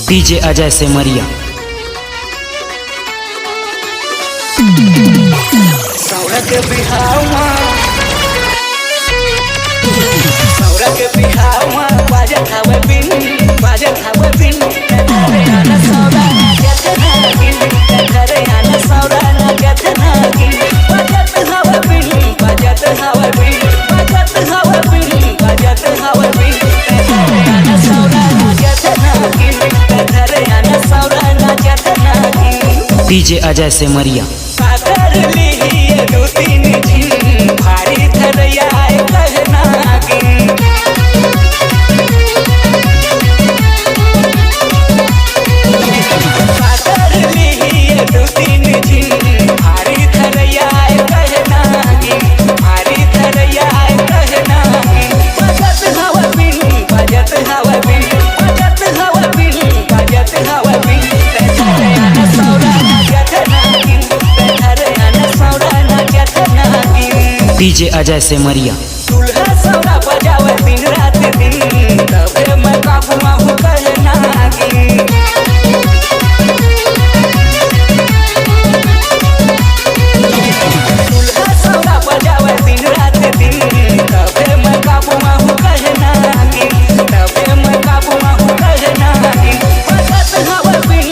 DJ Ajay Simaria. सौरक बिहावा सौरक बिहावा बाजत हवे बिन घरे आना सौरा जतना गिन घरे आना सौरा ना जतना गिन बाजत हवे बिन घरे आना सौरा ना जतना गिन घरे आना सौरा ना जतना गिन। डीजे अजय सिमरिया। सागर लिए दो तीन दिन भारी थरया कहना की सागर लिए दो तीन दिन भारी थरया कहना की भारी थरया कहना की बजत हवा बिन घरे आना सौरा जतना गिन घरे आना सौरा ना जतना गिन। डीजे अजय सिमरिया। दुल्हा सौरा बजावे दिन रात दिन तबे मैं काबू माहू कहना की दुल्हा सौरा बजावे दिन रात दिन तबे मैं काबू माहू कहना की तबे मैं काबू माहू कहना की बजत हवा बिन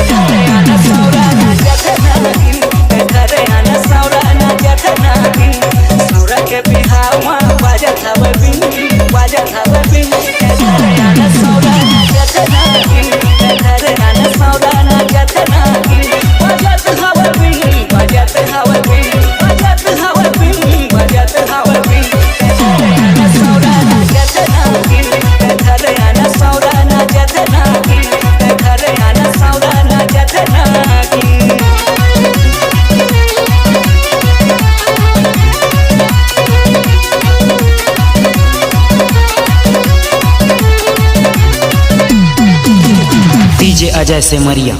घरे आना सौरा ना जतना गिन घरे आना सौरा ना जतना गिन। सौरा के बिहावा बाजत हवे बिन घरे आना सौरा ना जतना गिन घरे आना सौरा ना जतना गिन बाजत हवे बिन घरे आना सौरा ना जतना गिन घरे आना सौरा ना जतना गिन घरे आना सौरा ना जतना गिन। डीजे अजय सिमरिया।